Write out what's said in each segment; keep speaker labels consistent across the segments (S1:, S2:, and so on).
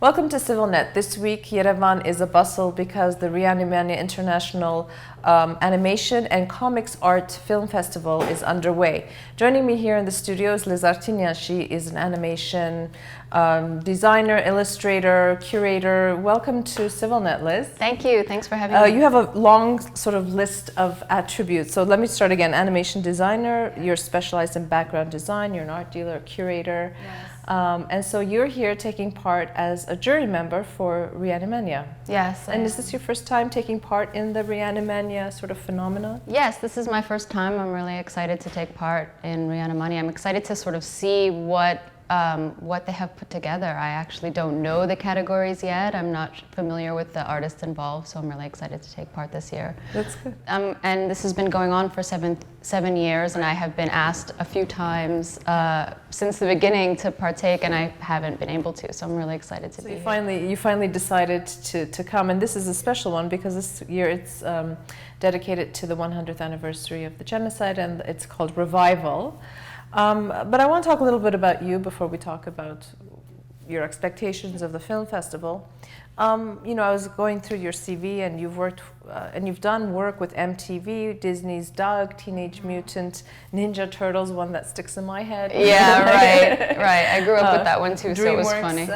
S1: Welcome to CivilNet. This week, Yerevan is a bustle because the Reanimania International Animation and Comics Art Film Festival is underway. Joining me here in the studio is Liz Artinyan. She is an animation designer, illustrator, curator. Welcome to CivilNet, Liz.
S2: Thank you. Thanks for having me.
S1: You have a long sort of list of attributes. So let me start again. Animation designer, you're specialized in background design, you're an art dealer, a curator.
S2: Yes.
S1: And so you're here taking part as a jury member for Reanimania.
S2: Yes.
S1: And is this your first time taking part in the Reanimania sort of phenomenon?
S2: Yes, this is my first time. I'm really excited to take part in Reanimania. I'm excited to sort of see what they have put together. I actually don't know the categories yet. I'm not familiar with the artists involved, so I'm really excited to take part this year.
S1: That's good.
S2: And this has been going on for seven years, and I have been asked a few times since the beginning to partake, and I haven't been able to, so I'm really excited to be here.
S1: You finally decided to come, and this is a special one because this year it's dedicated to the 100th anniversary of the genocide, and it's called Revival. But I want to talk a little bit about you before we talk about your expectations of the film festival. You know, I was going through your CV, and you've worked and you've done work with MTV, Disney's Doug, Teenage Mutant Ninja Turtles, one that sticks in my head.
S2: Yeah, right. I grew up with that one too, so it was funny.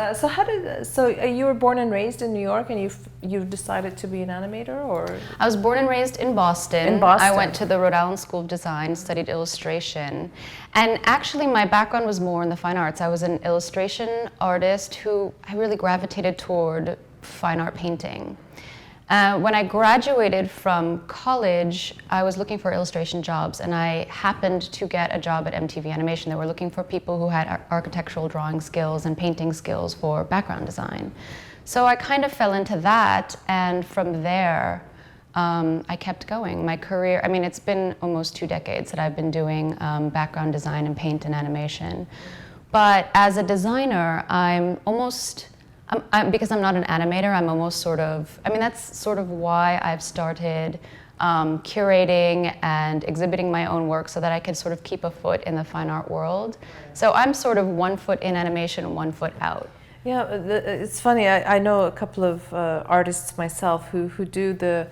S1: So you were born and raised in New York, and you've decided to be an animator, or? I
S2: was born and raised in Boston. I went to the Rhode Island School of Design, studied illustration, and actually my background was more in the fine arts. I was an illustration artist who I really gravitated toward fine art painting. When I graduated from college, I was looking for illustration jobs, and I happened to get a job at MTV Animation. They were looking for people who had architectural drawing skills and painting skills for background design. So I kind of fell into that, and from there, I kept going. My career, I mean, it's been almost 2 decades that I've been doing background design and paint and animation. But as a designer, because I'm not an animator, I'm almost sort of, I mean, that's sort of why I've started curating and exhibiting my own work so that I could sort of keep a foot in the fine art world. So I'm sort of 1 foot in animation and 1 foot out.
S1: Yeah, it's funny, I know a couple of artists myself who do the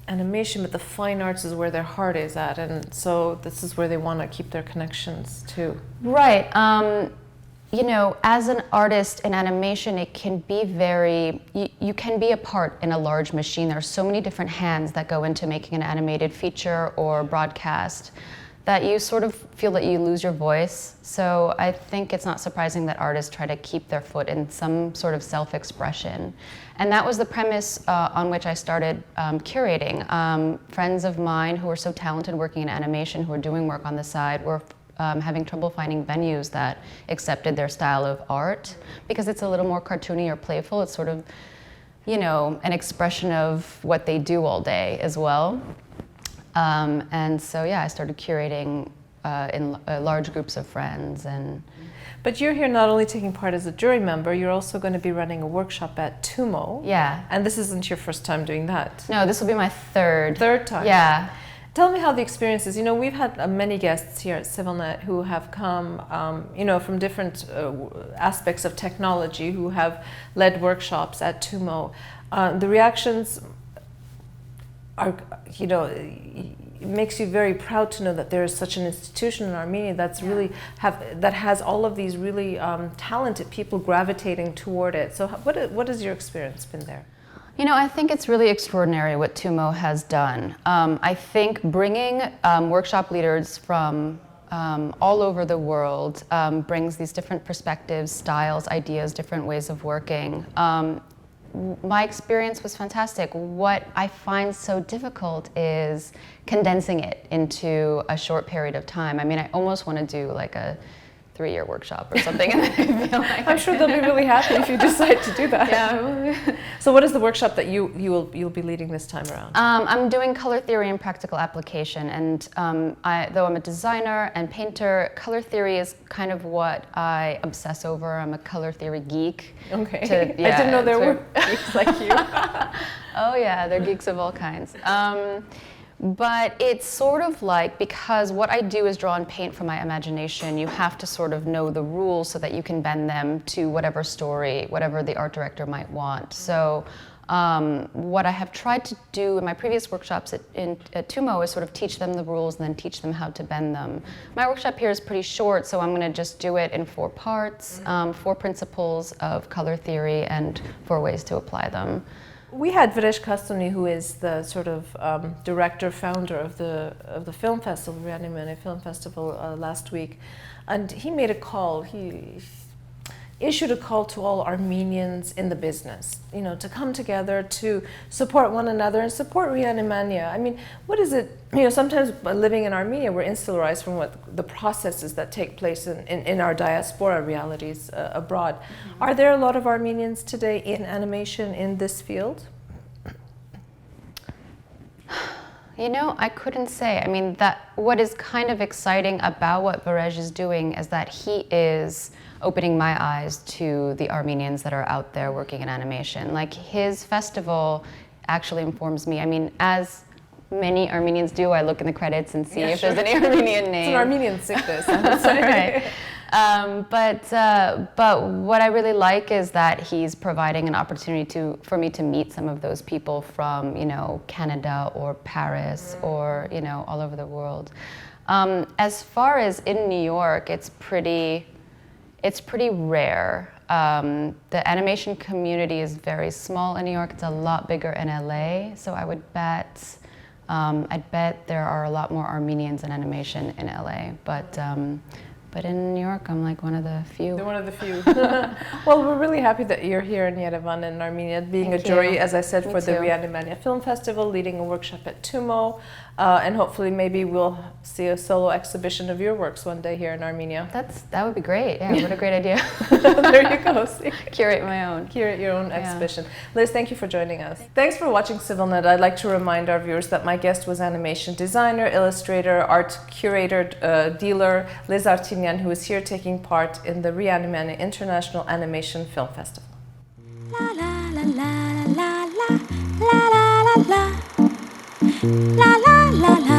S1: animation, but the fine arts is where their heart is at, and so this is where they want to keep their connections too.
S2: Right. You know, as an artist in animation, it can be you can be a part in a large machine. There are so many different hands that go into making an animated feature or broadcast that you sort of feel that you lose your voice. So I think it's not surprising that artists try to keep their foot in some sort of self-expression. And that was the premise on which I started curating. Friends of mine who were so talented working in animation, who were doing work on the side, were having trouble finding venues that accepted their style of art because it's a little more cartoony or playful. It's sort of, you know, an expression of what they do all day as well. And so, yeah, I started curating in large groups of friends.
S1: But you're here not only taking part as a jury member, you're also going to be running a workshop at TUMO.
S2: Yeah.
S1: And this isn't your first time doing that.
S2: No, this will be my third.
S1: Third time.
S2: Yeah.
S1: Tell me how the experience is. You know, we've had many guests here at CivilNet who have come, you know, from different aspects of technology, who have led workshops at TUMO. The reactions are, you know, it makes you very proud to know that there is such an institution in Armenia that's really that has all of these really talented people gravitating toward it. So what has your experience been there?
S2: You know, I think it's really extraordinary what TUMO has done. I think bringing workshop leaders from all over the world brings these different perspectives, styles, ideas, different ways of working. My experience was fantastic. What I find so difficult is condensing it into a short period of time. I mean, I almost want to do like a 3-year workshop or something, and then I feel like
S1: I'm sure they'll be really happy if you decide to do that.
S2: Yeah.
S1: So what is the workshop that you'll be leading this time around?
S2: I'm doing color theory and practical application, and though I'm a designer and painter, color theory is kind of what I obsess over. I'm a color theory geek.
S1: Okay. I didn't know there were geeks like you.
S2: Oh yeah, they're geeks of all kinds. But it's sort of like, because what I do is draw and paint from my imagination, you have to sort of know the rules so that you can bend them to whatever story, whatever the art director might want. So what I have tried to do in my previous workshops at TUMO is sort of teach them the rules and then teach them how to bend them. My workshop here is pretty short, so I'm going to just do it in 4 parts, 4 principles of color theory and 4 ways to apply them.
S1: We had Viresh Kastuni, who is the sort of director, founder of the film festival, Reanimania Film Festival, last week, and he made a call. He issued a call to all Armenians in the business, you know, to come together to support one another and support Reanimania. I mean, what is it? You know, sometimes living in Armenia, we're insularized from what the processes that take place in our diaspora realities abroad. Are there a lot of Armenians today in animation in this field?
S2: You know, I couldn't say. I mean, what is kind of exciting about what Viresh is doing is that he is opening my eyes to the Armenians that are out there working in animation. Like, his festival actually informs me. I mean, as many Armenians do, I look in the credits and see if there's any Armenian names.
S1: It's an Armenian sickness, I would say.
S2: Right. But what I really like is that he's providing an opportunity for me to meet some of those people from, you know, Canada or Paris or, you know, all over the world. As far as in New York, it's pretty rare. The animation community is very small in New York. It's a lot bigger in LA. So I would bet, I'd bet there are a lot more Armenians in animation in LA. But in New York, I'm like one of the few.
S1: They're one of the few. Well, we're really happy that you're here in Yerevan in Armenia, being a jury, as I said, for the Reanimania Film Festival, leading a workshop at TUMO, and hopefully maybe we'll see a solo exhibition of your works one day here in Armenia.
S2: That would be great. Yeah, what a great idea.
S1: There you go. See?
S2: Curate my own.
S1: Curate your own exhibition. Liz, thank you for joining us. Thanks for watching CivilNet. I'd like to remind our viewers that my guest was animation designer, illustrator, art curator, dealer, Liz Artinyan, who is here taking part in the Reanimania International Animation Film Festival. La la la la la la la la la la la la la